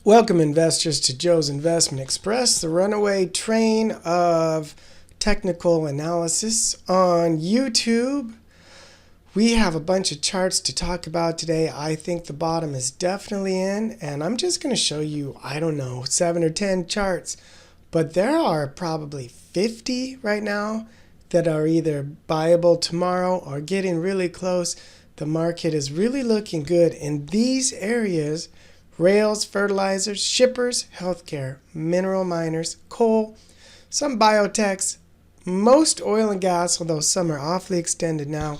Welcome, investors, to Joe's Investment Express, the runaway train of technical analysis on YouTube. We have a bunch of charts to talk about today. I think the bottom is definitely in, and I'm just going to show you, 7 or 10 charts. But there are probably 50 right now that are either buyable tomorrow or getting really close. The market is really looking good in these areas: rails, fertilizers, shippers, healthcare, mineral miners, coal, some biotechs, most oil and gas, although some are awfully extended now.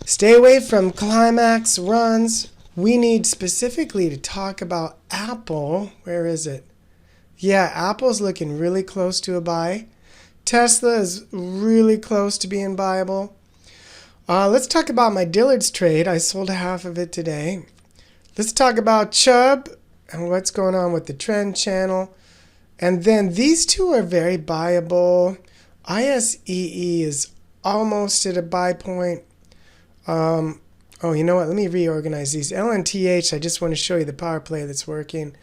Stay away from climax runs. We need specifically to talk about Apple. Where is it? Yeah, Apple's looking really close to a buy. Tesla is really close to being buyable. Let's talk about my Dillard's trade. I sold half of it today. Let's talk about Chubb and what's going on with the trend channel. And then these two are very buyable. ISEE is almost at a buy point. You know what? Let me reorganize these. LNTH, I just want to show you the power play that's working.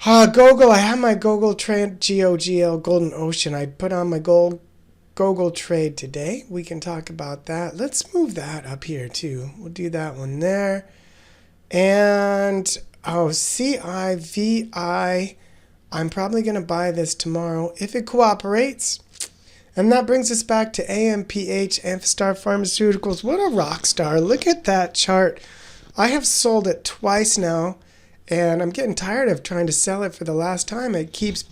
GOGL, I have my GOGL trade, GOGL, Golden Ocean. I put on my GOGL trade today. We can talk about that. Let's move that up here too. We'll do that one there. And CIVI, I'm probably going to buy this tomorrow if it cooperates. And that brings us back to AMPH, Amphastar Pharmaceuticals. What a rock star. Look at that chart. I have sold it twice now, and I'm getting tired of trying to sell it for the last time. It keeps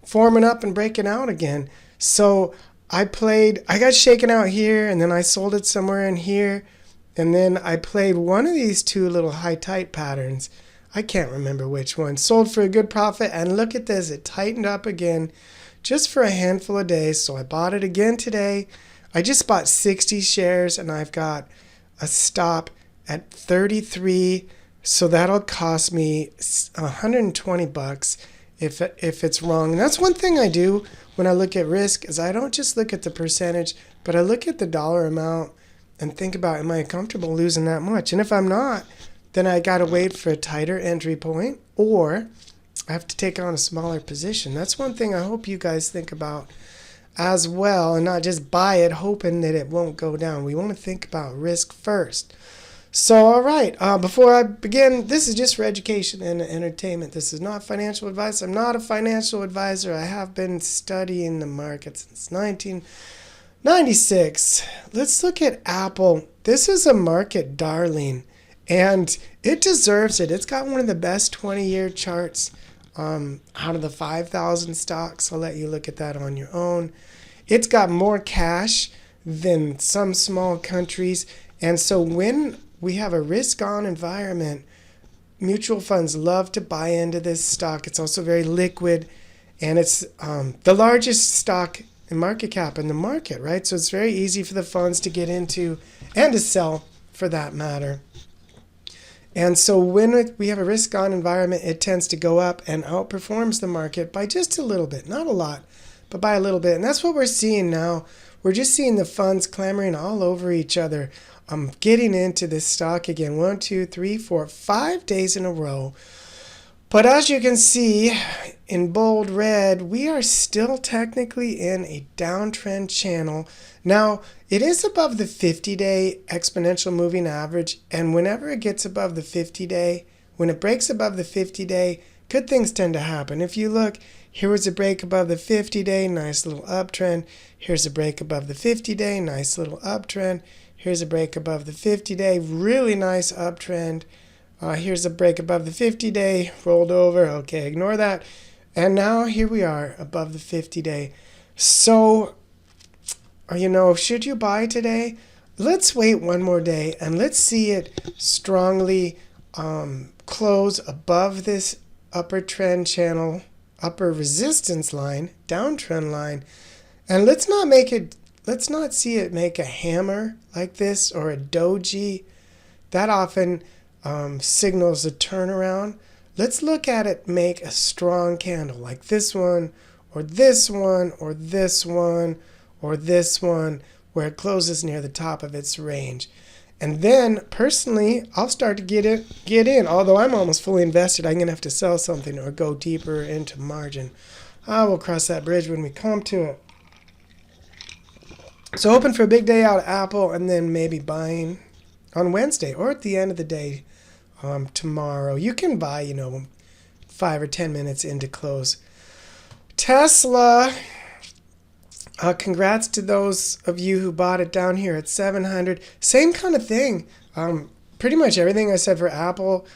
forming up and breaking out again. So I got shaken out here, and then I sold it somewhere in here. And then I played one of these two little high-tight patterns. I can't remember which one. Sold for a good profit, and look at this. It tightened up again just for a handful of days. So I bought it again today. I just bought 60 shares, and I've got a stop at 33. So that'll cost me $120 if it's wrong. And that's one thing I do when I look at risk, is I don't just look at the percentage, but I look at the dollar amount and think about, am I comfortable losing that much? And if I'm not, then I got to wait for a tighter entry point, or I have to take on a smaller position. That's one thing I hope you guys think about as well, and not just buy it hoping that it won't go down. We want to think about risk first. So, all right, before I begin, this is just for education and entertainment. This is not financial advice. I'm not a financial advisor. I have been studying the market since 1996. Let's look at Apple. This is a market darling, and it deserves it. It's got one of the best 20-year charts out of the 5,000 stocks. I'll let you look at that on your own. It's got more cash than some small countries, and so when we have a risk-on environment, mutual funds love to buy into this stock. It's also very liquid, and it's the largest stock in market cap in the market, right? So it's very easy for the funds to get into and to sell, for that matter. And so when we have a risk-on environment, it tends to go up and outperforms the market by just a little bit. Not a lot, but by a little bit. And that's what we're seeing now. We're just seeing the funds clamoring all over each other. I'm getting into this stock again. 1, 2, 3, 4, 5 days in a row. But as you can see in bold red, we are still technically in a downtrend channel. Now, it is above the 50-day exponential moving average, and whenever it gets above the 50-day, when it breaks above the 50-day, good things tend to happen. If you look, here was a break above the 50-day, nice little uptrend. Here's a break above the 50-day, nice little uptrend. Here's a break above the 50-day, really nice uptrend. Here's a break above the 50-day, rolled over. Okay, ignore that. And now here we are above the 50-day. So, should you buy today? Let's wait one more day and let's see it strongly close above this upper trend channel, upper resistance line, downtrend line. And let's not see it make a hammer like this or a doji. That often signals a turnaround. Let's look at it make a strong candle like this one, or this one, or this one, or this one, where it closes near the top of its range. And then, personally, I'll start to get in. Although I'm almost fully invested, I'm going to have to sell something or go deeper into margin. I will cross that bridge when we come to it. So hoping for a big day out of Apple, and then maybe buying on Wednesday or at the end of the day tomorrow. You can buy, 5 or 10 minutes into close. Tesla, congrats to those of you who bought it down here at 700. Same kind of thing. Pretty much everything I said for Apple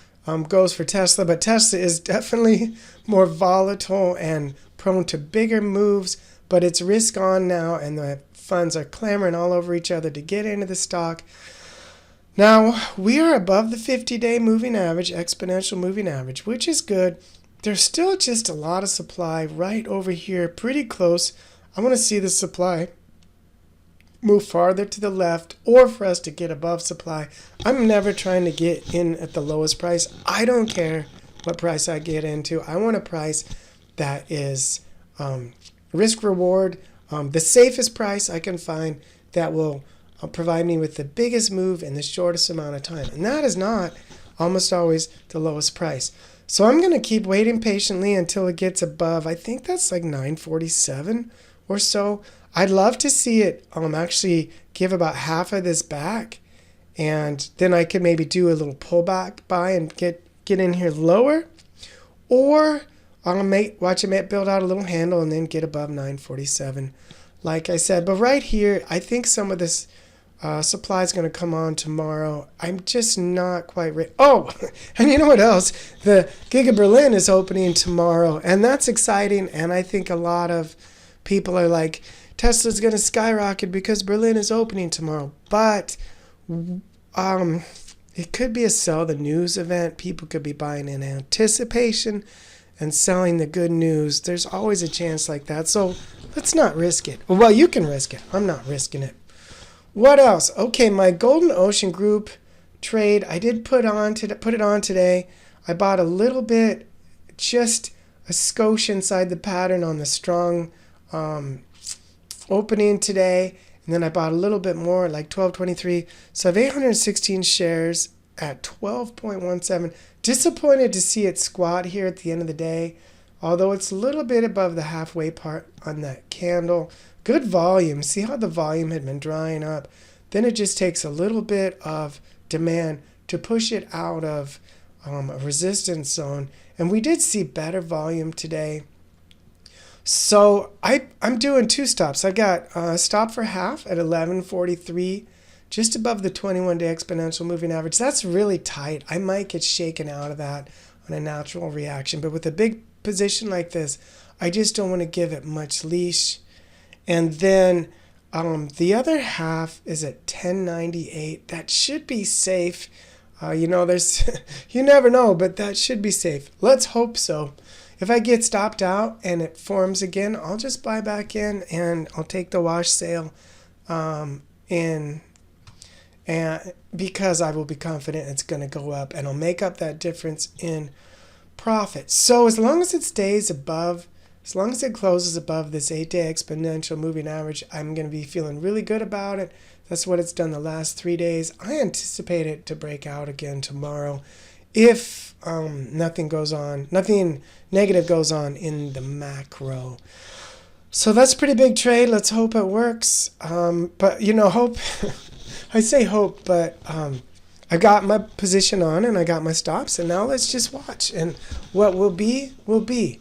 goes for Tesla, but Tesla is definitely more volatile and prone to bigger moves, but it's risk on now, and the funds are clamoring all over each other to get into the stock. Now, we are above the 50-day moving average, exponential moving average, which is good. There's still just a lot of supply right over here, pretty close. I want to see the supply move farther to the left or for us to get above supply. I'm never trying to get in at the lowest price. I don't care what price I get into. I want a price that is risk-reward, the safest price I can find that will provide me with the biggest move in the shortest amount of time. And that is not almost always the lowest price. So I'm going to keep waiting patiently until it gets above, I think that's like 947 or so. I'd love to see it actually give about half of this back, and then I could maybe do a little pullback buy and get in here lower, or watch it build out a little handle and then get above 947 like I said. But right here, I think some of this supply is going to come on tomorrow. I'm just not quite ready. Oh, and you know what else? The Giga Berlin is opening tomorrow, and that's exciting, and I think a lot of people are like, Tesla's going to skyrocket because Berlin is opening tomorrow. But it could be a sell the news event. People could be buying in anticipation and selling the good news. There's always a chance like that. So let's not risk it. Well, you can risk it. I'm not risking it. What else? Okay, my Golden Ocean Group trade, I did put it on today. I bought a little bit, just a skosh inside the pattern on the strong opening today, and then I bought a little bit more, like 12.23. So I have 816 shares at 12.17. Disappointed to see it squat here at the end of the day, although it's a little bit above the halfway part on that candle. Good volume. See how the volume had been drying up? Then it just takes a little bit of demand to push it out of a resistance zone, and we did see better volume today. So I'm doing two stops. I got a stop for half at 11.43, just above the 21-day exponential moving average. That's really tight. I might get shaken out of that on a natural reaction. But with a big position like this, I just don't want to give it much leash. And then the other half is at 10.98. That should be safe. There's you never know, but that should be safe. Let's hope so. If I get stopped out and it forms again, I'll just buy back in and I'll take the wash sale and because I will be confident it's going to go up, and I'll make up that difference in profit. So as long as it stays above, as long as it closes above this 8-day exponential moving average, I'm going to be feeling really good about it. That's what it's done the last 3 days. I anticipate it to break out again tomorrow if nothing negative goes on in the macro. So that's a pretty big trade. Let's hope it works. But hope. I say hope, but I got my position on and I got my stops, and now let's just watch. And what will be, will be.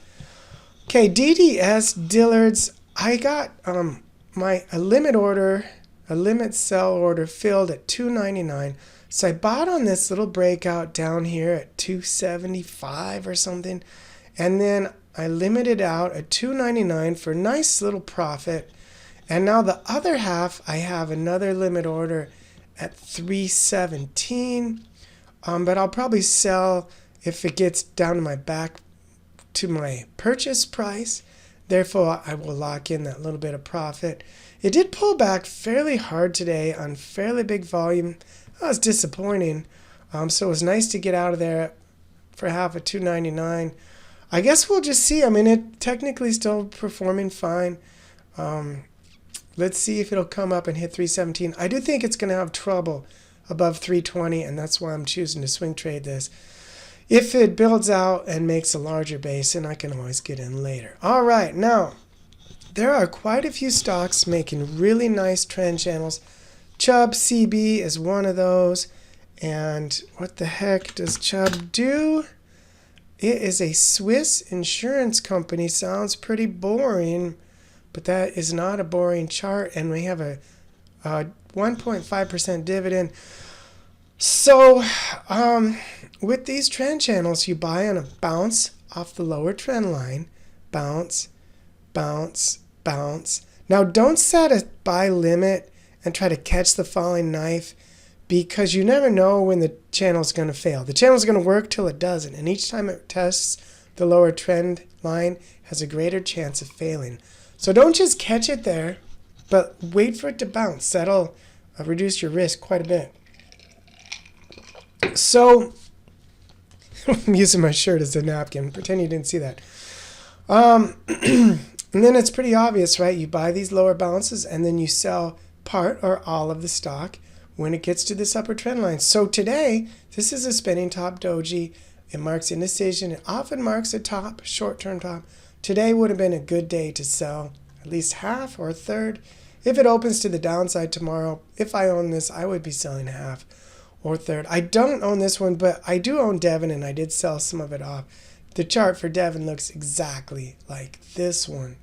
Okay, DDS Dillard's. I got a limit sell order filled at $2.99. So I bought on this little breakout down here at $2.75 or something, and then I limited out at $2.99 for a nice little profit. And now the other half, I have another limit order at $3.17, but I'll probably sell if it gets down to my purchase price. Therefore, I will lock in that little bit of profit. It did pull back fairly hard today on fairly big volume. That was disappointing. So it was nice to get out of there for half at $2.99. I guess we'll just see. I mean, it technically still performing fine. Let's see if it'll come up and hit $3.17. I do think it's going to have trouble above 320, and that's why I'm choosing to swing trade this. If it builds out and makes a larger base, then I can always get in later. All right, now, there are quite a few stocks making really nice trend channels. Chubb CB is one of those. And what the heck does Chubb do? It is a Swiss insurance company. Sounds pretty boring, but that is not a boring chart. And we have a 1.5% dividend. So with these trend channels, you buy on a bounce off the lower trend line. Bounce, bounce, bounce. Now don't set a buy limit and try to catch the falling knife, because you never know when the channel's going to fail. The channel's going to work till it doesn't, and each time it tests the lower trend line has a greater chance of failing. So don't just catch it there, but wait for it to bounce. That'll reduce your risk quite a bit. So I'm using my shirt as a napkin. Pretend you didn't see that. And then it's pretty obvious, right? You buy these lower bounces and then you sell part or all of the stock when it gets to this upper trend line. So today, this is a spinning top doji. It marks indecision. It often marks a top, short-term top. Today would have been a good day to sell at least half or a third. If it opens to the downside tomorrow, if I own this, I would be selling half or third. I don't own this one, but I do own Devon, and I did sell some of it off. The chart for Devon looks exactly like this one.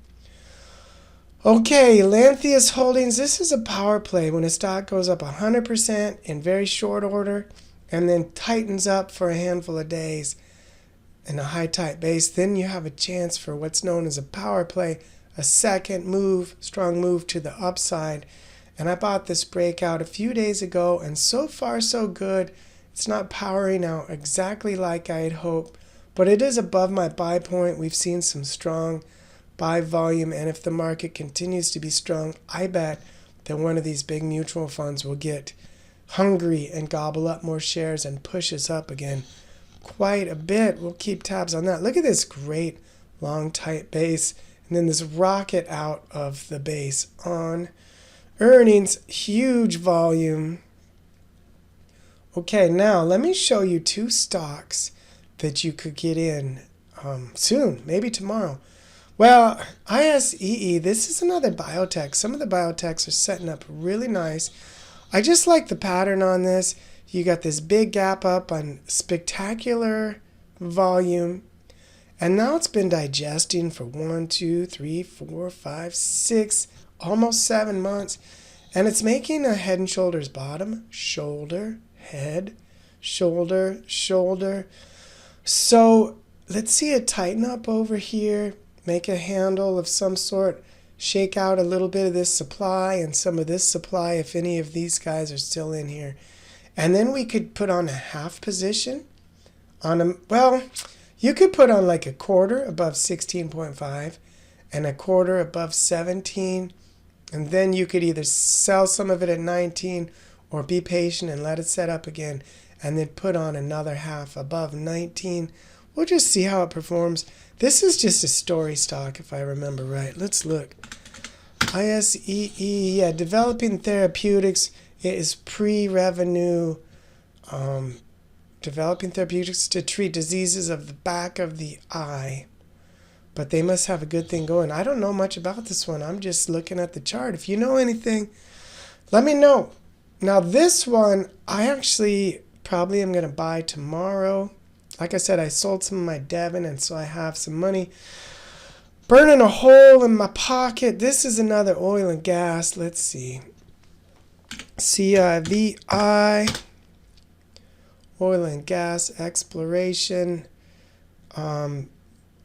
Okay, LNTH Holdings, this is a power play when a stock goes up 100% in very short order and then tightens up for a handful of days in a high tight base. Then you have a chance for what's known as a power play, a second move, strong move to the upside. And I bought this breakout a few days ago, and so far so good. It's not powering out exactly like I had hoped, but it is above my buy point. We've seen some strong buy volume, and if the market continues to be strong, I bet that one of these big mutual funds will get hungry and gobble up more shares and push us up again quite a bit. We'll keep tabs on that. Look at this great long tight base, and then this rocket out of the base on earnings. Huge volume. Okay, now let me show you two stocks that you could get in soon, maybe tomorrow. Well, ISEE, this is another biotech. Some of the biotechs are setting up really nice. I just like the pattern on this. You got this big gap up on spectacular volume. And now it's been digesting for 1, 2, 3, 4, 5, 6, almost 7 months. And it's making a head and shoulders bottom, shoulder, head, shoulder, shoulder. So let's see it tighten up over here. Make a handle of some sort, shake out a little bit of this supply and some of this supply if any of these guys are still in here. And then we could put on a half position on a, well, you could put on like a quarter above 16.5 and a quarter above 17. And then you could either sell some of it at 19 or be patient and let it set up again and then put on another half above 19. We'll just see how it performs. This is just a story stock, if I remember right. Let's look. ISEE, yeah, developing therapeutics. It is pre-revenue. Developing therapeutics to treat diseases of the back of the eye. But they must have a good thing going. I don't know much about this one. I'm just looking at the chart. If you know anything, let me know. Now this one, I actually probably am going to buy tomorrow. Like I said, I sold some of my Devon, and so I have some money burning a hole in my pocket. This is another oil and gas. Let's see. CIVI, oil and gas exploration.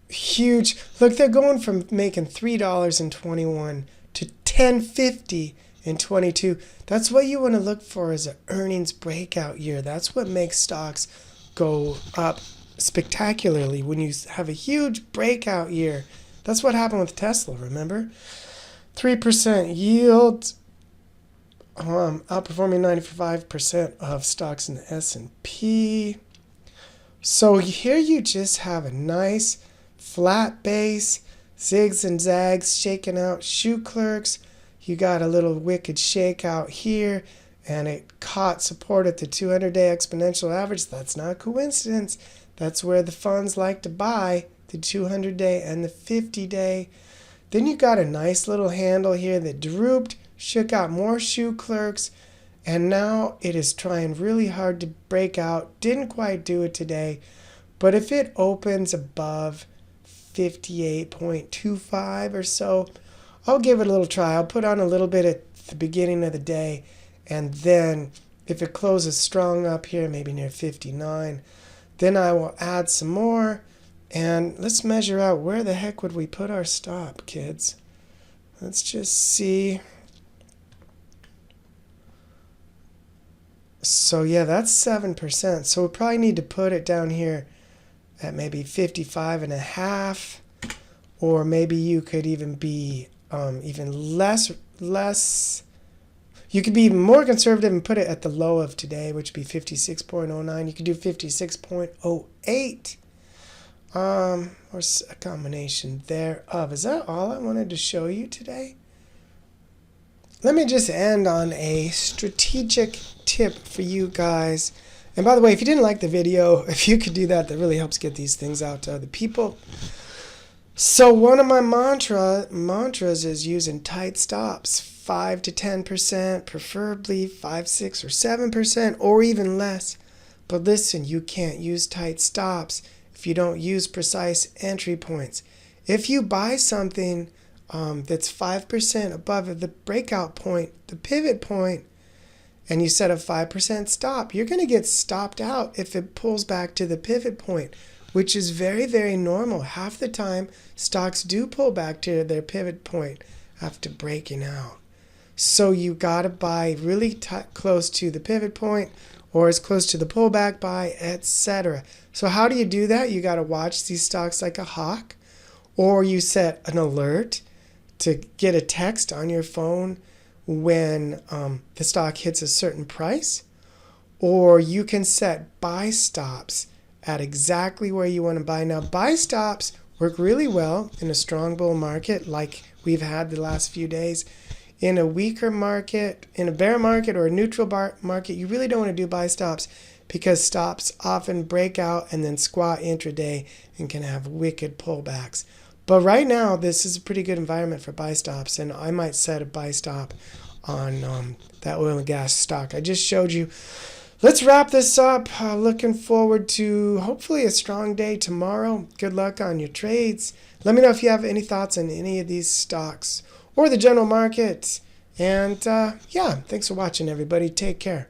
Huge. Look, they're going from making $3.21 to $10.50 in 22. That's what you want to look for as an earnings breakout year. That's what makes stocks go up spectacularly when you have a huge breakout year. That's what happened with Tesla, remember? 3% yield, outperforming 95% of stocks in the S&P. So here you just have a nice flat base, zigs and zags, shaking out shoe clerks. You got a little wicked shake out here, and it caught support at the 200-day exponential average. That's not a coincidence. That's where the funds like to buy, the 200-day and the 50-day. Then you got a nice little handle here that drooped, shook out more shoe clerks, and now it is trying really hard to break out. Didn't quite do it today, but if it opens above 58.25 or so, I'll give it a little try. I'll put on a little bit at the beginning of the day, and then if it closes strong up here, maybe near 59, then I will add some more. And let's measure out where the heck would we put our stop, kids. Let's just see. So yeah, that's 7%. So we probably need to put it down here at maybe 55.5, or maybe you could even be even less. You could be even more conservative and put it at the low of today, which would be 56.09. You could do 56.08, or a combination thereof. Is that all I wanted to show you today? Let me just end on a strategic tip for you guys. And by the way, if you didn't like the video, if you could do that, that really helps get these things out to other people. So one of my mantras is using tight stops, 5 to 10%, preferably 5, 6, or 7%, or even less. But listen, you can't use tight stops if you don't use precise entry points. If you buy something that's 5% above the breakout point, the pivot point, and you set a 5% stop, you're going to get stopped out if it pulls back to the pivot point, which is very, very normal. Half the time, stocks do pull back to their pivot point after breaking out. So you got to buy really close to the pivot point, or as close to the pullback buy, etc. So how do you do that? You got to watch these stocks like a hawk, or you set an alert to get a text on your phone when the stock hits a certain price, or you can set buy stops at exactly where you want to buy. Now, buy stops work really well in a strong bull market like we've had the last few days. In a weaker market, in a bear market or a neutral market, you really don't want to do buy stops, because stops often break out and then squat intraday and can have wicked pullbacks. But right now, this is a pretty good environment for buy stops, and I might set a buy stop on that oil and gas stock I just showed you. Let's wrap this up. Looking forward to hopefully a strong day tomorrow. Good luck on your trades. Let me know if you have any thoughts on any of these stocks or the general market. And yeah, thanks for watching, everybody. Take care.